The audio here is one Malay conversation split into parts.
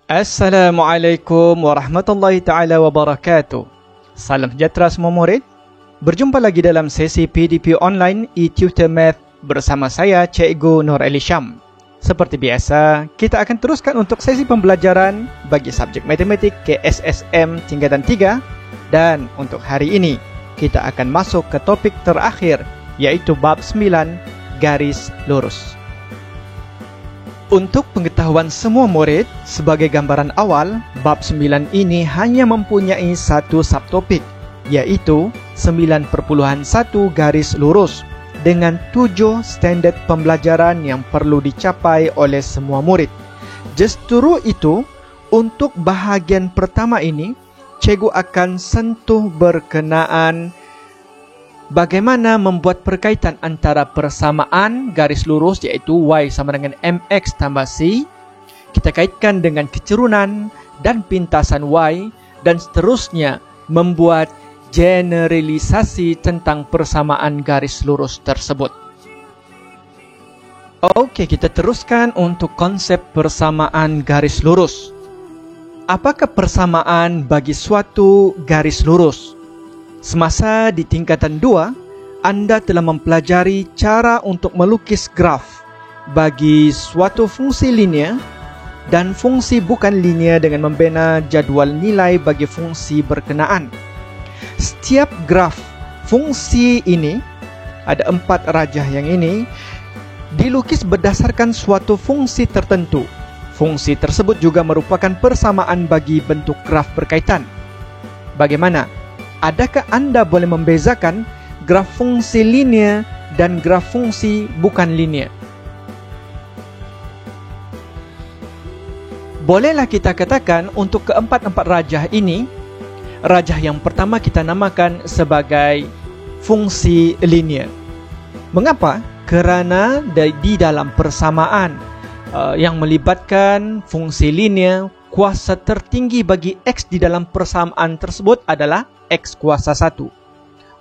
Assalamualaikum warahmatullahi ta'ala wabarakatuh. Salam sejahtera semua murid. Berjumpa lagi dalam sesi PDP Online e-Tutor Math bersama saya Cikgu Nur Ali Syam. Seperti biasa, kita akan teruskan untuk sesi pembelajaran bagi subjek matematik KSSM tingkatan 3. Dan untuk hari ini, kita akan masuk ke topik terakhir, yaitu bab 9, garis lurus. Untuk pengetahuan semua murid, sebagai gambaran awal, bab 9 ini hanya mempunyai satu subtopik, yaitu 9.1 garis lurus dengan 7 standard pembelajaran yang perlu dicapai oleh semua murid. Justru itu, untuk bahagian pertama ini, cikgu akan sentuh berkenaan bagaimana membuat perkaitan antara persamaan garis lurus, iaitu Y sama dengan MX tambah C. Kita kaitkan dengan kecerunan dan pintasan Y, dan seterusnya membuat generalisasi tentang persamaan garis lurus tersebut. Oke, kita teruskan untuk konsep persamaan garis lurus. Apakah persamaan bagi suatu garis lurus? Semasa di tingkatan 2, Anda telah mempelajari cara untuk melukis graf bagi suatu fungsi linear dan fungsi bukan linear dengan membina jadual nilai bagi fungsi berkenaan. Setiap graf fungsi ini, ada 4 rajah yang ini, dilukis berdasarkan suatu fungsi tertentu. Fungsi tersebut juga merupakan persamaan bagi bentuk graf berkaitan. Bagaimana? Adakah Anda boleh membezakan graf fungsi linear dan graf fungsi bukan linear? Bolehlah kita katakan untuk keempat-empat rajah ini, rajah yang pertama kita namakan sebagai fungsi linear. Mengapa? Kerana di dalam persamaan yang melibatkan fungsi linear, kuasa tertinggi bagi X di dalam persamaan tersebut adalah X kuasa 1.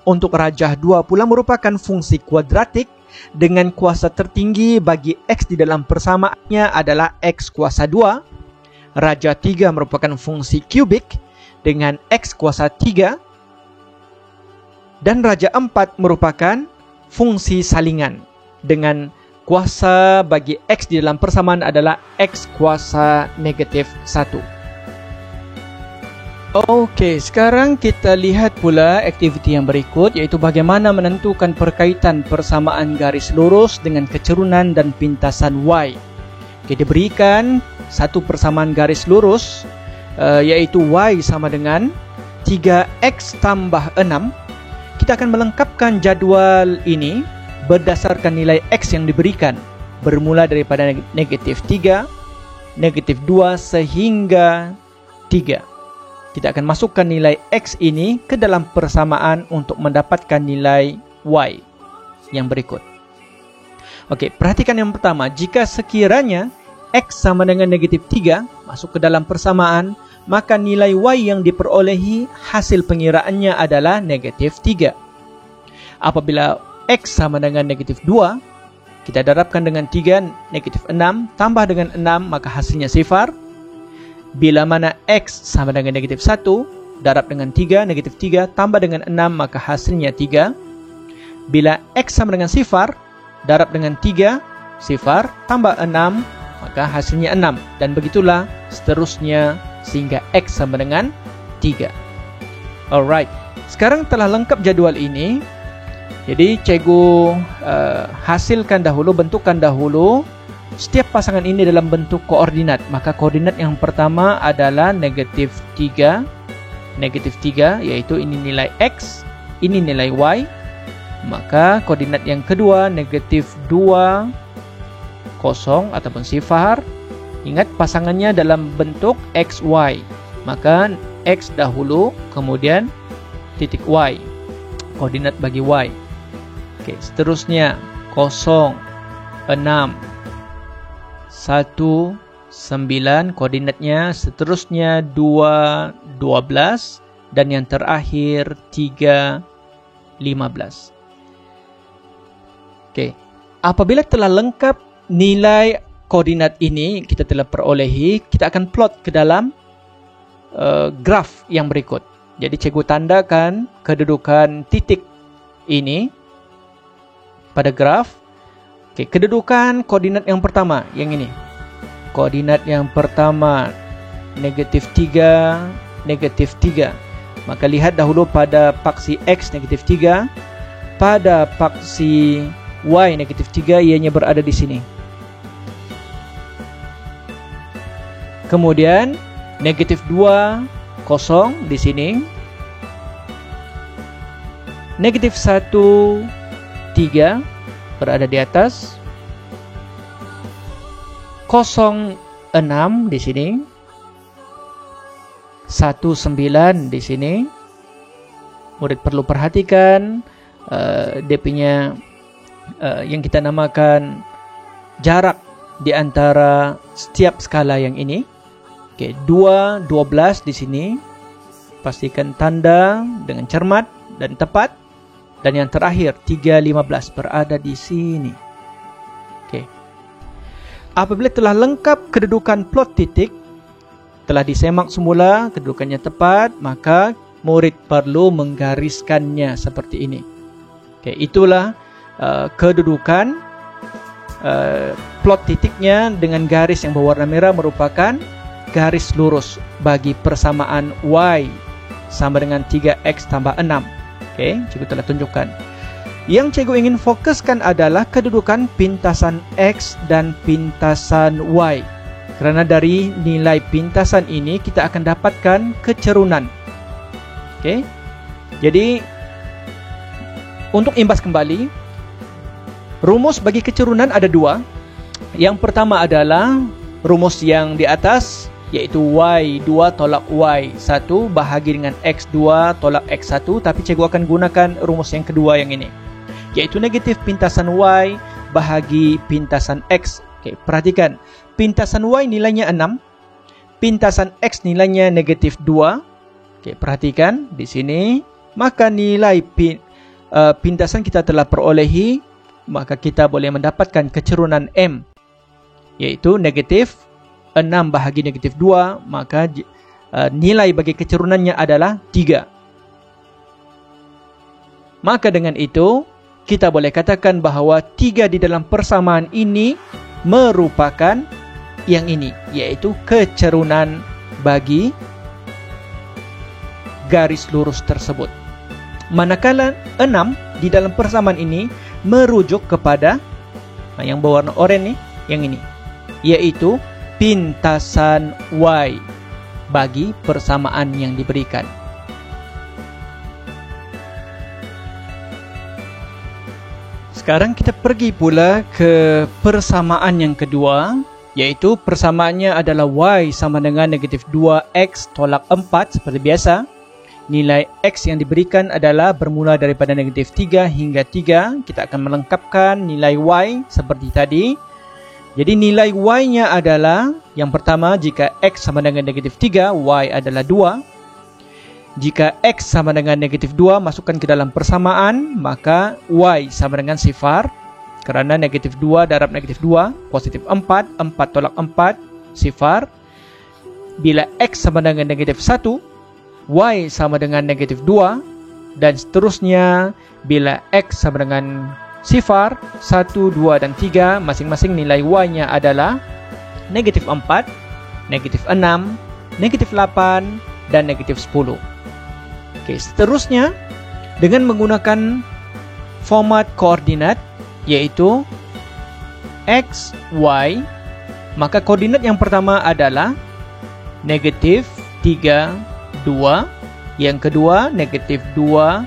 Untuk rajah 2 pula merupakan fungsi kuadratik dengan kuasa tertinggi bagi X di dalam persamaannya adalah X kuasa 2. Rajah 3 merupakan fungsi kubik dengan X kuasa 3. Dan rajah 4 merupakan fungsi salingan dengan kuasa bagi X di dalam persamaan adalah X kuasa negatif 1. Okey, sekarang kita lihat pula aktiviti yang berikut, iaitu bagaimana menentukan perkaitan persamaan garis lurus dengan kecerunan dan pintasan Y. Okay, diberikan satu persamaan garis lurus, iaitu Y sama dengan 3X tambah 6. Kita akan melengkapkan jadual ini berdasarkan nilai X yang diberikan, bermula daripada negatif 3, negatif 2 sehingga 3. Kita akan masukkan nilai X ini ke dalam persamaan untuk mendapatkan nilai Y yang berikut. Okey, perhatikan yang pertama. Jika sekiranya X sama dengan negatif 3 masuk ke dalam persamaan, maka nilai Y yang diperolehi hasil pengiraannya adalah negatif 3. Apabila X sama dengan negatif 2, kita darabkan dengan 3, negatif 6, tambah dengan 6, maka hasilnya sifar. Bila mana X sama dengan negatif 1, darab dengan 3, negatif 3, tambah dengan 6, maka hasilnya 3. Bila X sama dengan sifar, darab dengan 3, sifar, tambah 6, maka hasilnya 6. Dan begitulah seterusnya sehingga X sama dengan 3. Alright, sekarang telah lengkap jadual ini. Jadi cikgu hasilkan dahulu, bentukkan dahulu setiap pasangan ini dalam bentuk koordinat. Maka koordinat yang pertama adalah negatif 3, iaitu ini nilai X, ini nilai Y. Maka koordinat yang kedua negatif 2, kosong ataupun sifar. Ingat pasangannya dalam bentuk XY. Maka X dahulu, kemudian titik Y, koordinat bagi Y. Oke, seterusnya 0, 6, 1, 9, koordinatnya. Seterusnya 2, 12, dan yang terakhir 3, 15. Okey. Apabila telah lengkap nilai koordinat ini kita telah perolehi, kita akan plot ke dalam graf yang berikut. Jadi cikgu tandakan kedudukan titik ini pada graf. Okey, kedudukan koordinat yang pertama yang ini. Koordinat yang pertama -3, -3. Maka lihat dahulu pada paksi X -3, pada paksi Y -3 ianya berada di sini. Kemudian -2, 0 di sini. -1, 3 berada di atas. 0,6 di sini. 1,9 di sini. Murid perlu perhatikan dia punya yang kita namakan jarak di antara setiap skala yang ini. Okey, 2, 12 di sini. Pastikan tanda dengan cermat dan tepat. Dan yang terakhir 3, 15 berada di sini. Okey. Apabila telah lengkap kedudukan plot titik, telah disemak semula kedudukannya tepat, maka murid perlu menggariskannya seperti ini. Okey, itulah kedudukan plot titiknya dengan garis yang berwarna merah merupakan garis lurus bagi persamaan Y sama dengan 3X tambah 6. Okey, cikgu telah tunjukkan. Yang cikgu ingin fokuskan adalah kedudukan pintasan X dan pintasan Y. Kerana dari nilai pintasan ini kita akan dapatkan kecerunan. Okey. Jadi untuk imbas kembali, rumus bagi kecerunan ada dua. Yang pertama adalah rumus yang di atas, iaitu Y2 tolak Y1 bahagi dengan X2 tolak X1. Tapi cikgu akan gunakan rumus yang kedua yang ini, iaitu negatif pintasan Y bahagi pintasan X. Okey, perhatikan. Pintasan Y nilainya 6. Pintasan X nilainya -2. Okey, perhatikan di sini. Maka nilai pintasan kita telah perolehi. Maka kita boleh mendapatkan kecerunan M, iaitu -6 bahagi -2. Maka nilai bagi kecerunannya adalah 3. Maka dengan itu kita boleh katakan bahawa 3 di dalam persamaan ini merupakan yang ini, iaitu kecerunan bagi garis lurus tersebut. Manakala 6 di dalam persamaan ini merujuk kepada yang berwarna oranye nih, yang ini, iaitu pintasan Y bagi persamaan yang diberikan. Sekarang kita pergi pula ke persamaan yang kedua, iaitu persamaannya adalah Y sama dengan -2X tolak 4 seperti biasa. Nilai X yang diberikan adalah bermula daripada -3 hingga 3. Kita akan melengkapkan nilai Y seperti tadi. Jadi nilai Y-nya adalah, yang pertama, jika X sama dengan -3, Y adalah 2. Jika X sama dengan -2 masukkan ke dalam persamaan, maka Y sama dengan sifar. Kerana -2 darab -2, positif 4, 4 tolak 4, sifar. Bila X sama dengan -1, Y sama dengan -2. Dan seterusnya, bila X sama dengan sifar, 1, 2 dan 3, masing-masing nilai Y-nya adalah -4, -6, -8 dan -10. Okey, seterusnya dengan menggunakan format koordinat, iaitu X, Y, maka koordinat yang pertama adalah -3, 2. Yang kedua, -2,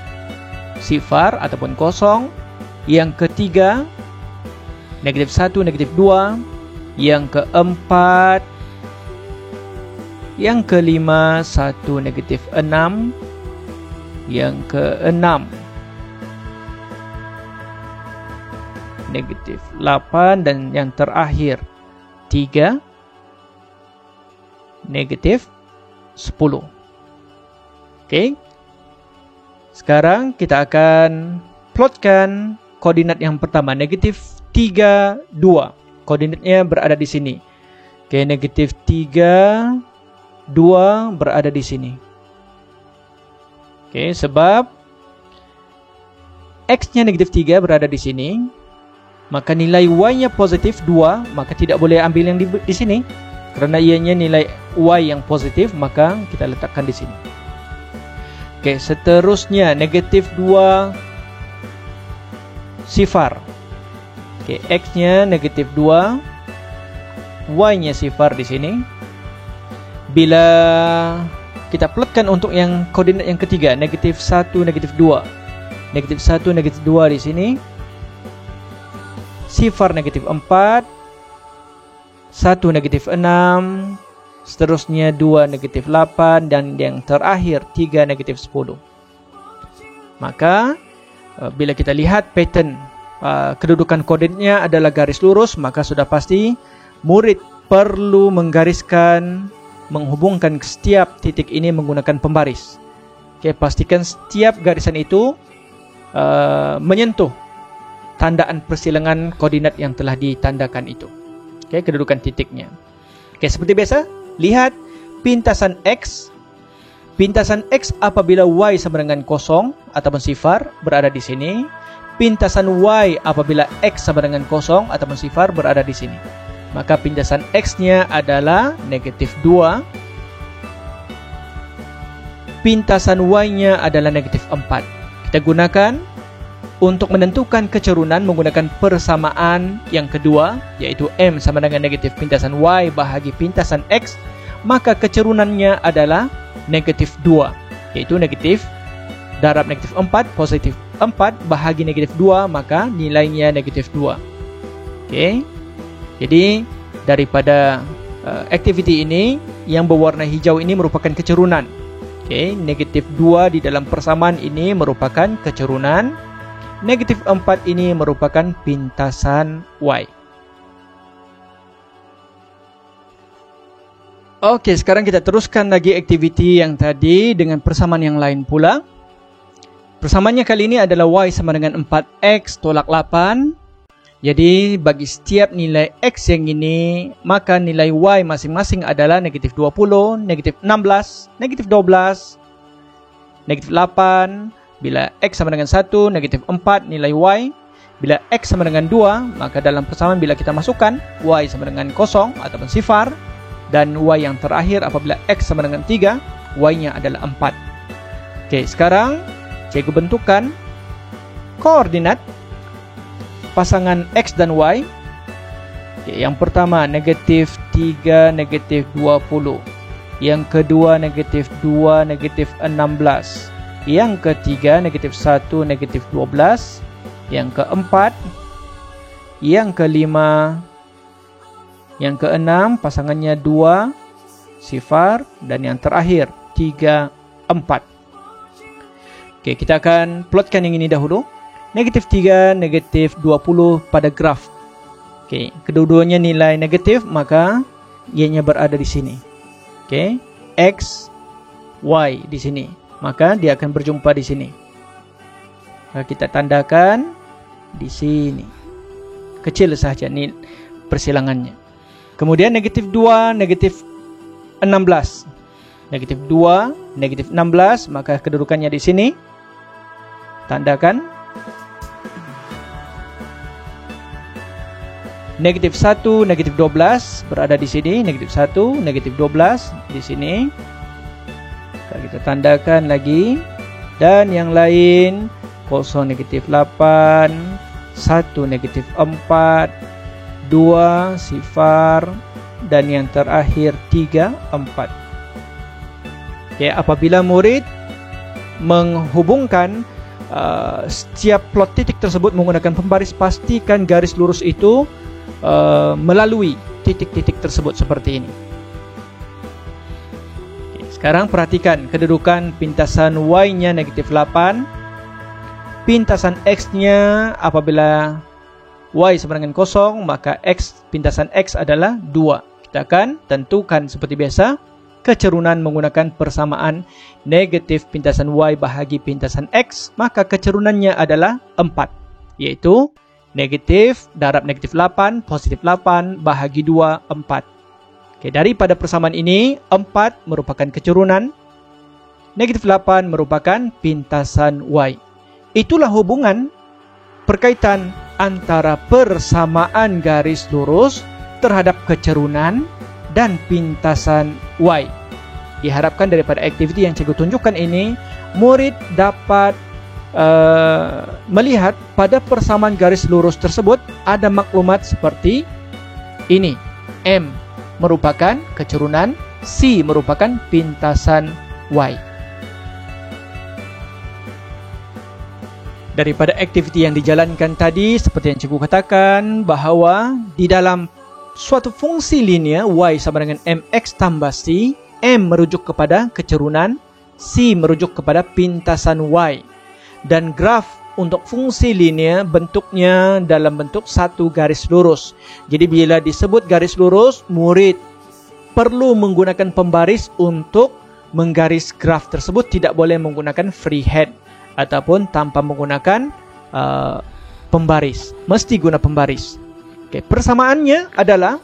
sifar ataupun kosong. Yang ketiga, -1, -2. Yang keempat, yang kelima, 1, -6. Yang keenam, -8. Dan yang terakhir, 3, -10. Oke. Sekarang kita akan plotkan koordinat yang pertama, negatif 3, 2. Koordinatnya berada di sini. Oke, negatif 3, 2 berada di sini. Oke, sebab X-nya negatif 3 berada di sini, maka nilai Y-nya positif 2, maka tidak boleh ambil yang di sini. Karena ianya nilai Y yang positif, maka kita letakkan di sini. Oke, seterusnya negatif 2 sifar. Oke, X-nya negatif 2, Y-nya sifar di sini. Bila kita plotkan untuk yang koordinat yang ketiga, negatif 1, negatif 2. Negatif 1, negatif 2 di sini. Sifar negatif 4. 1 negatif 6. Seterusnya 2 negatif 8. Dan yang terakhir 3 negatif 10. Maka bila kita lihat pattern kedudukan koordinatnya adalah garis lurus, maka sudah pasti murid perlu menggariskan, menghubungkan setiap titik ini menggunakan pembaris. Oke, pastikan setiap garisan itu menyentuh tandaan persilangan koordinat yang telah ditandakan itu. Oke, kedudukan titiknya. Oke, seperti biasa, lihat pintasan X. Pintasan X apabila Y sama dengan 0 ataupun sifar berada di sini. Pintasan Y apabila X sama dengan 0 ataupun sifar berada di sini. Maka pintasan X-nya adalah negatif 2. Pintasan Y-nya adalah negatif 4. Kita gunakan untuk menentukan kecerunan menggunakan persamaan yang kedua, yaitu M sama dengan negatif pintasan Y bahagi pintasan X. Maka kecerunannya adalah negatif 2, yaitu negatif darab negatif 4 positif 4 bahagi negatif 2, maka nilainya negatif 2. Oke. Jadi daripada activity ini yang berwarna hijau ini merupakan kecerunan. Oke, negatif 2 di dalam persamaan ini merupakan kecerunan. Negatif 4 ini merupakan pintasan Y. Oke, sekarang kita teruskan lagi activity yang tadi dengan persamaan yang lain pula. Persamaannya kali ini adalah Y sama dengan 4X tolak 8. Jadi bagi setiap nilai X yang ini, maka nilai Y masing-masing adalah negatif 20, negatif 16, negatif 12, negatif 8. Bila X sama dengan 1, negatif 4 nilai Y. Bila X sama dengan 2, maka dalam persamaan bila kita masukkan Y sama dengan 0 ataupun sifar. Dan Y yang terakhir apabila X sama dengan 3, Y-nya adalah 4. Oke, sekarang cikgu bentukkan koordinat pasangan X dan Y. Oke, yang pertama negatif 3, negatif 20. Yang kedua negatif 2, negatif 16. Yang ketiga negatif 1, negatif 12. Yang keempat, yang kelima, yang keenam pasangannya 2, sifar. Dan yang terakhir 3, 4. Oke, kita akan plotkan yang ini dahulu. Negatif 3, negatif 20 pada graf. Oke, kedua-duanya nilai negatif, maka Y-nya berada di sini. Oke, X, Y di sini. Maka dia akan berjumpa di sini. Maka kita tandakan di sini. Kecil saja nih persilangannya. Kemudian negatif 2, negatif 16. Negatif 2, negatif 16, maka kedudukannya di sini. Tandakan. Negatif 1, negatif 12 berada di sini. Negatif 1, negatif 12 di sini. Kita tandakan lagi. Dan yang lain 0, negatif 8, 1, negatif 4, 2, sifar. Dan yang terakhir 3, 4. Oke, apabila murid menghubungkan setiap plot titik tersebut menggunakan pembaris, pastikan garis lurus itu melalui titik-titik tersebut seperti ini. Oke, sekarang perhatikan kedudukan pintasan Y-nya negatif 8. Pintasan X-nya apabila Y sama dengan 0, maka X, pintasan X adalah 2. Kita akan tentukan seperti biasa kecerunan menggunakan persamaan negatif pintasan Y bahagi pintasan X, maka kecerunannya adalah 4, yaitu negatif darab negatif 8, positif 8, bahagi 2, 4. Oke, daripada persamaan ini, 4 merupakan kecurunan, negatif 8 merupakan pintasan Y. Itulah hubungan perkaitan antara persamaan garis lurus terhadap kecerunan dan pintasan Y. Diharapkan daripada aktiviti yang cikgu tunjukkan ini, murid dapat melihat pada persamaan garis lurus tersebut ada maklumat seperti ini. M merupakan kecerunan, C merupakan pintasan Y. Daripada aktiviti yang dijalankan tadi, seperti yang cikgu katakan, bahawa di dalam suatu fungsi linear Y sama dengan MX tambah C, M merujuk kepada kecerunan, C merujuk kepada pintasan Y. Dan graf untuk fungsi linear bentuknya dalam bentuk satu garis lurus. Jadi bila disebut garis lurus, murid perlu menggunakan pembaris untuk menggaris graf tersebut, tidak boleh menggunakan freehand ataupun tanpa menggunakan pembaris. Mesti guna pembaris. Oke, persamaannya adalah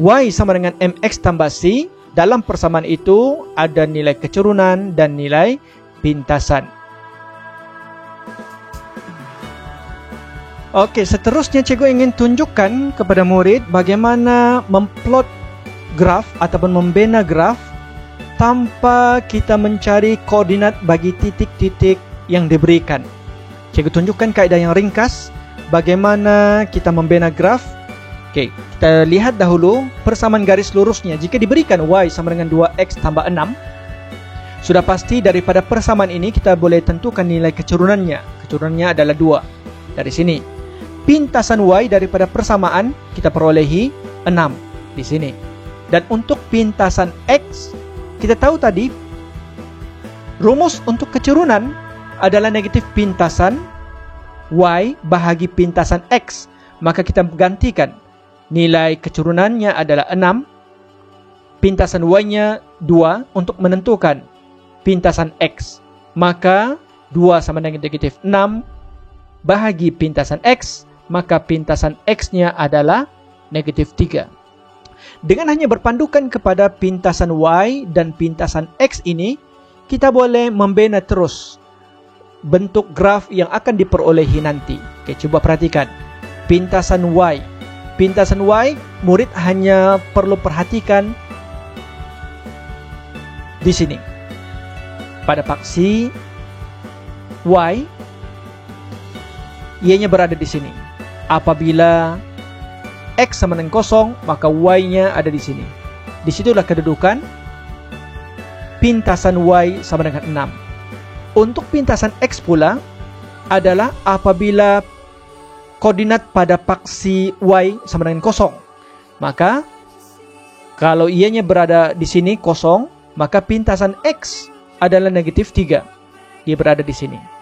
Y sama dengan MX tambah C. Dalam persamaan itu ada nilai kecerunan dan nilai pintasan. Oke, seterusnya cikgu ingin tunjukkan kepada murid bagaimana memplot graf ataupun membina graf tanpa kita mencari koordinat bagi titik-titik yang diberikan. Cikgu tunjukkan kaedah yang ringkas bagaimana kita membina graf. Oke, kita lihat dahulu persamaan garis lurusnya. Jika diberikan Y sama dengan 2X tambah 6, sudah pasti daripada persamaan ini kita boleh tentukan nilai kecurunannya. Kecurunannya adalah 2. Dari sini. Pintasan Y daripada persamaan kita perolehi 6 di sini. Dan untuk pintasan X, kita tahu tadi rumus untuk kecerunan adalah negatif pintasan Y bahagi pintasan X. Maka kita gantikan nilai kecurunannya adalah 6, pintasan Y-nya 2 untuk menentukan pintasan X. Maka 2 sama dengan negatif 6 bahagi pintasan X, maka pintasan X-nya adalah negatif 3. Dengan hanya berpandukan kepada pintasan Y dan pintasan X ini, kita boleh membina terus bentuk graf yang akan diperolehi nanti. Oke, coba perhatikan. Pintasan Y. Pintasan Y, murid hanya perlu perhatikan di sini. Pada paksi Y, Y-nya berada di sini. Apabila X sama dengan 0, maka Y-nya ada di sini. Disitulah kedudukan pintasan Y sama dengan 6. Untuk pintasan X pula adalah apabila koordinat pada paksi Y sama dengan 0. Maka kalau Y-nya berada di sini 0, maka pintasan X adalah negatif 3. Dia berada di sini.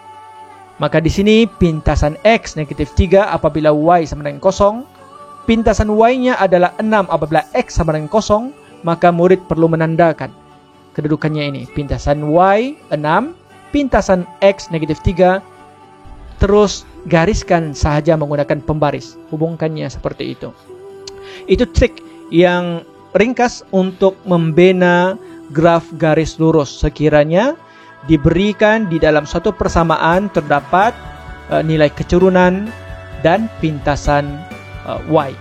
Maka di sini pintasan X negatif 3 apabila Y sama dengan 0. Pintasan Y-nya adalah 6 apabila X sama dengan 0. Maka murid perlu menandakan kedudukannya ini. Pintasan Y 6, pintasan X negatif 3. Terus gariskan sahaja menggunakan pembaris. Hubungkannya seperti itu. Itu trik yang ringkas untuk membina graf garis lurus. Sekiranya diberikan di dalam suatu persamaan terdapat nilai kecerunan dan pintasan Y.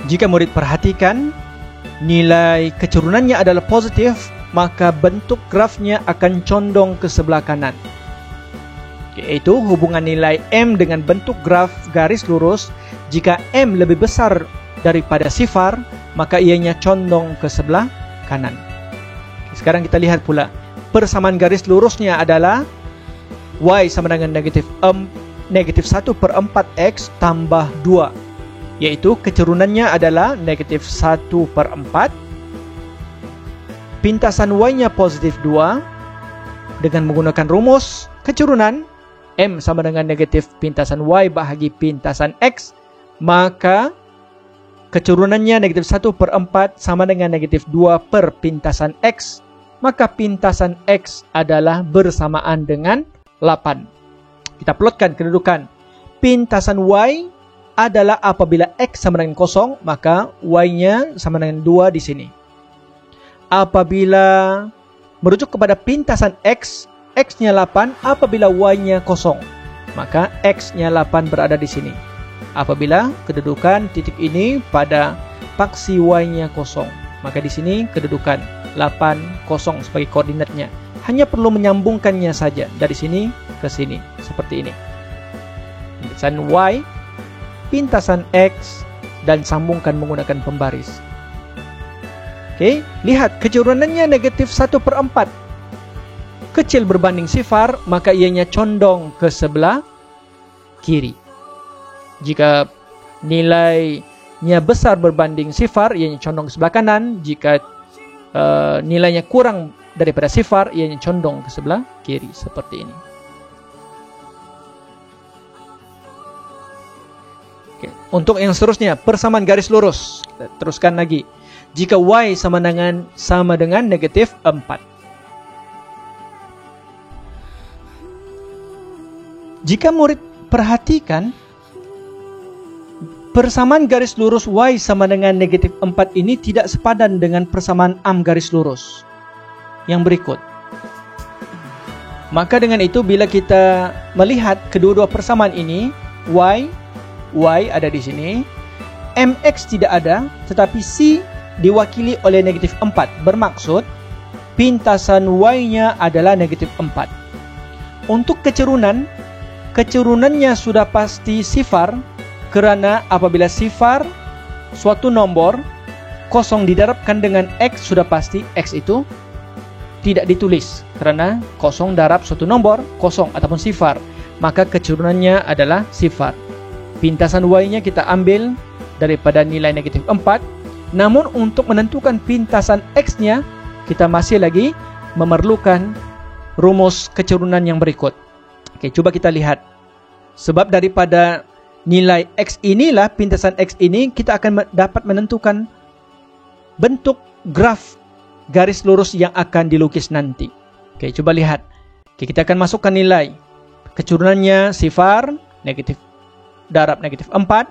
Jika murid perhatikan nilai kecurunannya adalah positif, maka bentuk grafnya akan condong ke sebelah kanan. Yaitu hubungan nilai M dengan bentuk graf garis lurus. Jika M lebih besar daripada sifar, maka ianya condong ke sebelah kanan. Sekarang kita lihat pula persamaan garis lurusnya adalah Y sama dengan negatif 1/4X tambah 2. Yaitu kecerunannya adalah negatif 1/4. Pintasan Y-nya positif 2. Dengan menggunakan rumus kecerunan M sama dengan negatif pintasan Y bahagi pintasan X, maka kecerunannya negatif 1/4 sama dengan negatif 2 per pintasan X, maka pintasan X adalah bersamaan dengan 8. Kita plotkan kedudukan. Pintasan Y adalah apabila X sama dengan 0, maka Y-nya sama dengan 2 di sini. Apabila merujuk kepada pintasan X, X-nya 8, apabila Y-nya 0, maka X-nya 8 berada di sini. Apabila kedudukan titik ini pada paksi Y-nya 0, maka di sini kedudukan 8, 0 sebagai koordinatnya. Hanya perlu menyambungkannya saja dari sini ke sini, seperti ini. Pintasan Y, pintasan X, dan sambungkan menggunakan pembaris. Oke, lihat kecurunannya negatif 1/4. Kecil berbanding sifar, maka ianya condong ke sebelah kiri. Jika nilainya besar berbanding sifar, ianya condong ke sebelah kanan. Jika nilainya kurang daripada sifar, ianya condong ke sebelah kiri, seperti ini. Oke. Untuk yang seterusnya, persamaan garis lurus. Kita teruskan lagi. Jika Y sama dengan negatif 4. Jika murid perhatikan, persamaan garis lurus Y sama dengan negatif 4 ini tidak sepadan dengan persamaan am garis lurus yang berikut. Maka dengan itu, bila kita melihat kedua-dua persamaan ini, Y ada di sini, MX tidak ada, tetapi C diwakili oleh negatif 4. Bermaksud, pintasan Y-nya adalah negatif 4. Untuk kecurunannya sudah pasti sifar, karena apabila sifar suatu nomor 0 didarabkan dengan X, sudah pasti X itu tidak ditulis, karena 0 darab suatu nomor 0 ataupun sifar, maka kecurunannya adalah sifar. Pintasan Y-nya kita ambil daripada nilai negatif 4. Namun untuk menentukan pintasan X-nya, kita masih lagi memerlukan rumus kecurunan yang berikut. Oke, coba kita lihat. Sebab daripada nilai X inilah, pintasan X ini, kita akan dapat menentukan bentuk graf garis lurus yang akan dilukis nanti. Oke, coba lihat. Oke, kita akan masukkan nilai. Kecurunannya sifar, negatif darab negatif 4,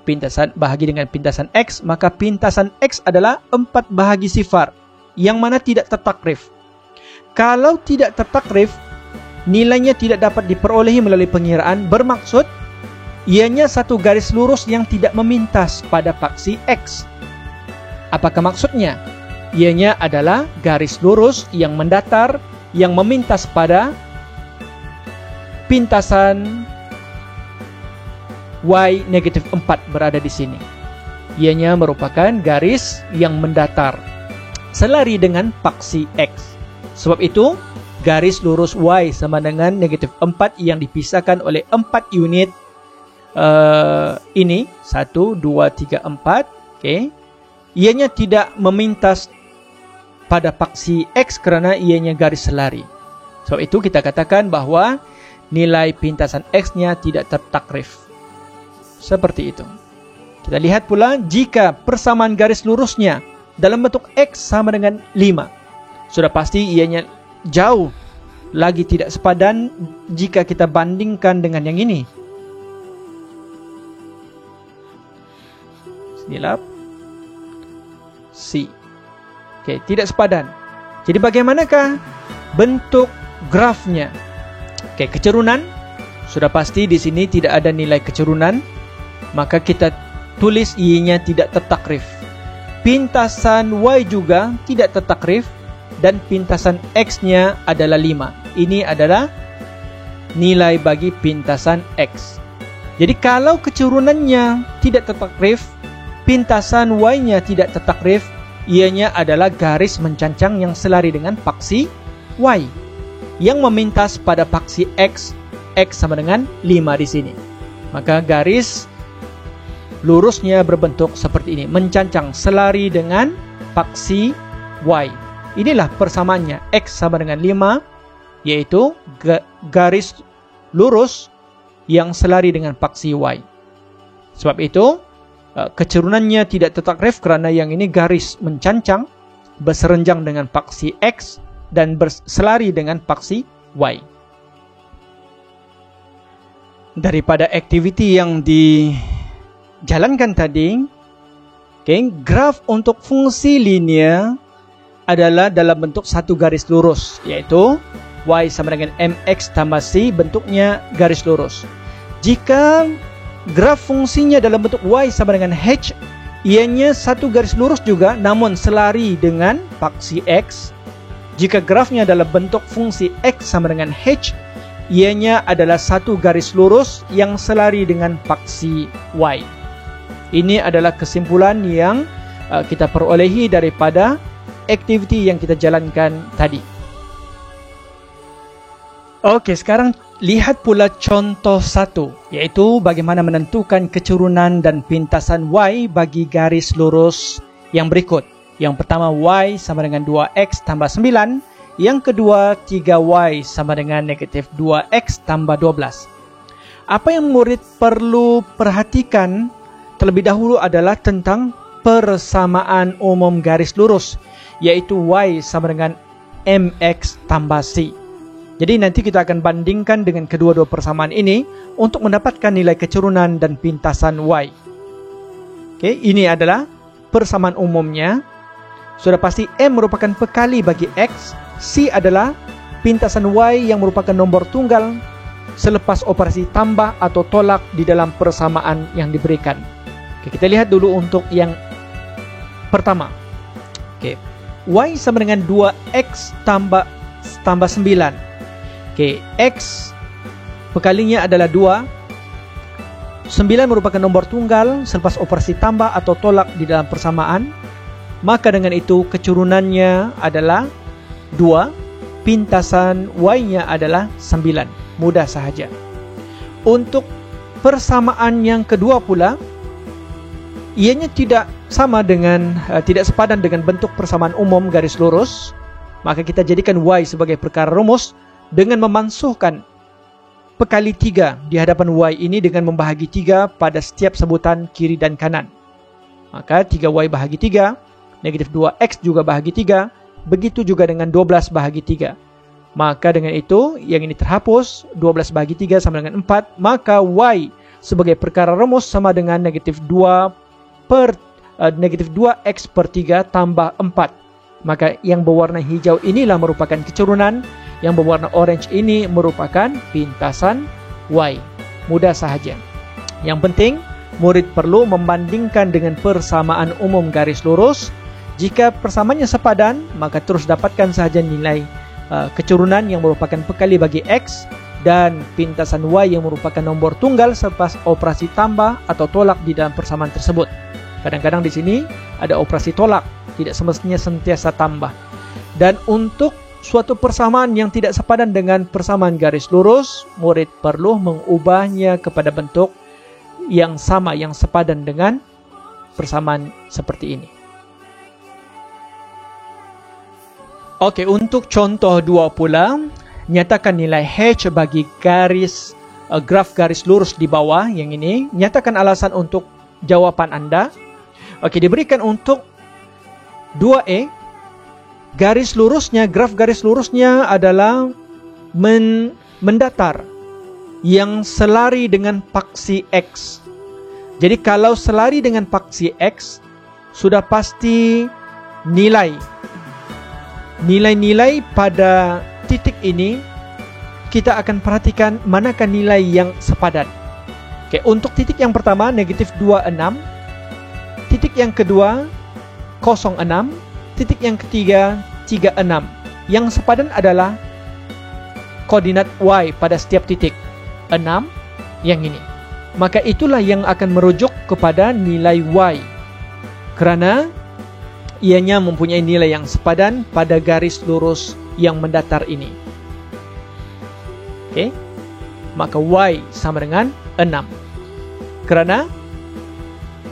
pintasan bahagi dengan pintasan X, maka pintasan X adalah 4 bahagi sifar, yang mana tidak tertakrif. Kalau tidak tertakrif, nilainya tidak dapat diperolehi melalui pengiraan, bermaksud ianya satu garis lurus yang tidak memintas pada paksi X. Apakah maksudnya? Ianya adalah garis lurus yang mendatar, yang memintas pada pintasan Y negatif 4 berada di sini. Ianya merupakan garis yang mendatar, selari dengan paksi X. Sebab itu, garis lurus Y sama dengan negatif 4 yang dipisahkan oleh 4 unit ini, 1, 2, 3, 4. Okay. Ianya tidak memintas pada paksi X karena ianya garis selari. Sebab itu kita katakan bahwa nilai pintasan X-nya tidak tertakrif. Seperti itu. Kita lihat pula jika persamaan garis lurusnya dalam bentuk X sama dengan 5. Sudah pasti ianya jauh lagi tidak sepadan jika kita bandingkan dengan yang ini. Silap. C. Oke, tidak sepadan. Jadi bagaimanakah bentuk grafnya? Oke, kecerunan. Sudah pasti di sini tidak ada nilai kecerunan. Maka kita tulis I-nya tidak tertakrif. Pintasan Y juga tidak tertakrif. Dan pintasan X-nya adalah 5. Ini adalah nilai bagi pintasan X. Jadi kalau kecurunannya tidak tertakrif, pintasan Y-nya tidak tertakrif, ianya adalah garis mencancang yang selari dengan paksi Y, yang memintas pada paksi X, X sama dengan 5 di sini. Maka garis lurusnya berbentuk seperti ini, mencancang selari dengan paksi Y. Inilah persamaannya, X sama dengan 5, yaitu garis lurus yang selari dengan paksi Y. Sebab itu, Kecerunannya tidak tetakrif kerana yang ini garis mencancang, berserenjang dengan paksi X dan berselari dengan paksi Y. Daripada aktiviti yang dijalankan tadi, graf untuk fungsi linear adalah dalam bentuk satu garis lurus, iaitu Y sama dengan mx tambah c, bentuknya garis lurus. Jika graf fungsinya dalam bentuk Y sama dengan H, ianya satu garis lurus juga namun selari dengan paksi X. Jika grafnya dalam bentuk fungsi X sama dengan H, ianya adalah satu garis lurus yang selari dengan paksi Y. Ini adalah kesimpulan yang kita perolehi daripada aktiviti yang kita jalankan tadi. Okey, sekarang lihat pula contoh 1, iaitu bagaimana menentukan kecurunan dan pintasan Y bagi garis lurus yang berikut. Yang pertama, Y sama dengan 2X tambah 9. Yang kedua, 3Y sama dengan negatif 2X tambah 12. Apa yang murid perlu perhatikan terlebih dahulu adalah tentang persamaan umum garis lurus, iaitu Y sama dengan MX tambah C. Jadi nanti kita akan bandingkan dengan kedua-dua persamaan ini untuk mendapatkan nilai kecurunan dan pintasan Y. Okey, ini adalah persamaan umumnya. Sudah pasti M merupakan pekali bagi X, C adalah pintasan Y yang merupakan nombor tunggal selepas operasi tambah atau tolak di dalam persamaan yang diberikan. Okey, kita lihat dulu untuk yang pertama. Okey, Y sama dengan 2X tambah 9. Okey, X pekalinya adalah 2. 9 merupakan nombor tunggal selepas operasi tambah atau tolak di dalam persamaan. Maka dengan itu kecurunannya adalah 2, pintasan Y-nya adalah 9. Mudah sahaja. Untuk persamaan yang kedua pula, ianya tidak sepadan dengan bentuk persamaan umum garis lurus. Maka kita jadikan Y sebagai perkara rumus dengan memansuhkan pekali 3 di hadapan Y ini dengan membahagi 3 pada setiap sebutan kiri dan kanan. Maka 3Y bahagi 3, negatif 2X juga bahagi 3, begitu juga dengan 12 bahagi 3. Maka dengan itu, yang ini terhapus, 12 bahagi 3 sama dengan 4, maka Y sebagai perkara rumus sama dengan negatif 2X per 3 tambah 4. Maka yang berwarna hijau inilah merupakan kecurunan, yang berwarna orange ini merupakan pintasan Y. Mudah sahaja. Yang penting, murid perlu membandingkan dengan persamaan umum garis lurus. Jika persamaannya sepadan, maka terus dapatkan sahaja nilai kecurunan yang merupakan pekali bagi X dan pintasan Y yang merupakan nombor tunggal selepas operasi tambah atau tolak di dalam persamaan tersebut. Kadang-kadang di sini ada operasi tolak, tidak semestinya sentiasa tambah. Dan untuk suatu persamaan yang tidak sepadan dengan persamaan garis lurus, murid perlu mengubahnya kepada bentuk yang sama, yang sepadan dengan persamaan seperti ini. Okey, untuk contoh 2 pula, nyatakan nilai H bagi graf garis lurus di bawah yang ini. Nyatakan alasan untuk jawapan anda. Okey, diberikan untuk 2E. Garis lurusnya, graf garis lurusnya adalah mendatar yang selari dengan paksi X. Jadi kalau selari dengan paksi X, sudah pasti nilai-nilai pada titik ini kita akan perhatikan manakah nilai yang sepadan. Okey, untuk titik yang pertama negatif 26, titik yang kedua 06, titik yang ketiga 36. Yang sepadan adalah koordinat Y pada setiap titik 6 yang ini. Maka itulah yang akan merujuk kepada nilai Y, kerana ianya mempunyai nilai yang sepadan pada garis lurus yang mendatar ini. Okey, maka Y sama dengan 6. Kerana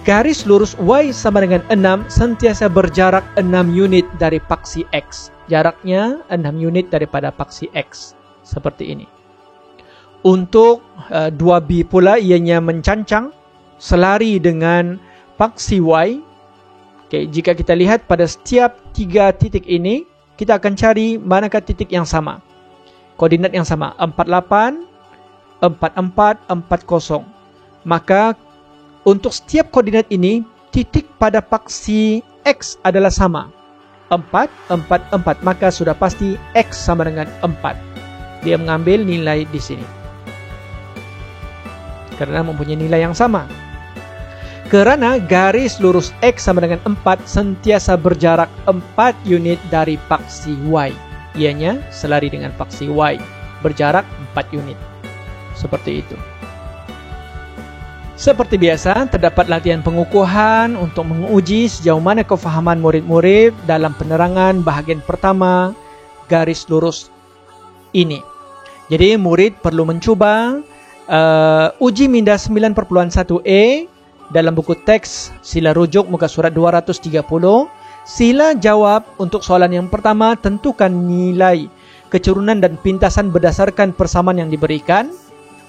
garis lurus Y sama dengan 6 sentiasa berjarak 6 unit dari paksi X. Jaraknya 6 unit daripada paksi X. Seperti ini. Untuk 2B pula, ianya mencancang selari dengan paksi Y. Okay, jika kita lihat pada setiap 3 titik ini, kita akan cari manakah titik yang sama. Koordinat yang sama, 48, 44, 40. Maka untuk setiap koordinat ini, titik pada paksi X adalah sama. 4, 4, 4. Maka sudah pasti X sama dengan 4. Dia mengambil nilai di sini. Karena mempunyai nilai yang sama. Kerana garis lurus X sama dengan 4 sentiasa berjarak 4 unit dari paksi Y. Ianya selari dengan paksi Y. Berjarak 4 unit. Seperti itu. Seperti biasa, terdapat latihan pengukuhan untuk menguji sejauh mana kefahaman murid-murid dalam penerangan bahagian pertama garis lurus ini. Jadi, murid perlu mencuba uji minda 9.1a dalam buku teks sila rujuk muka surat 230. Sila jawab untuk soalan yang pertama, tentukan nilai kecurunan dan pintasan berdasarkan persamaan yang diberikan.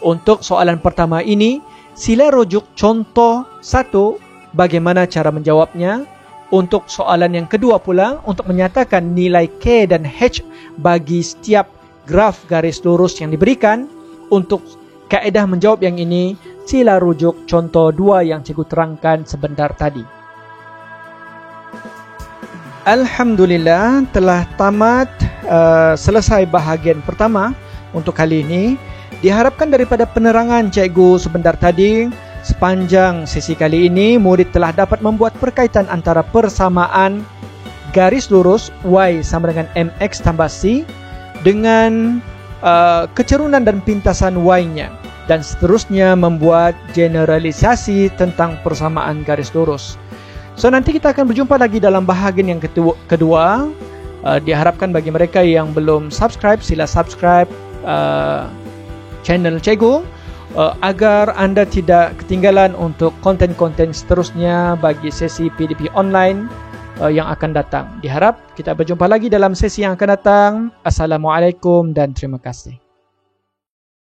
Untuk soalan pertama ini, sila rujuk contoh 1, bagaimana cara menjawabnya. Untuk soalan yang kedua pula, untuk menyatakan nilai K dan H bagi setiap graf garis lurus yang diberikan. Untuk kaedah menjawab yang ini, sila rujuk contoh 2 yang cikgu terangkan sebentar tadi. Alhamdulillah, telah tamat selesai bahagian pertama untuk kali ini. Diharapkan daripada penerangan cikgu sebentar tadi, sepanjang sesi kali ini, murid telah dapat membuat perkaitan antara persamaan garis lurus Y sama dengan MX tambah C dengan kecerunan dan pintasan Y-nya. Dan seterusnya membuat generalisasi tentang persamaan garis lurus. So, nanti kita akan berjumpa lagi dalam bahagian yang kedua. Diharapkan bagi mereka yang belum subscribe, sila subscribe channel cikgu agar anda tidak ketinggalan untuk konten-konten seterusnya bagi sesi PDP online yang akan datang. Diharap kita berjumpa lagi dalam sesi yang akan datang. Assalamualaikum dan terima kasih.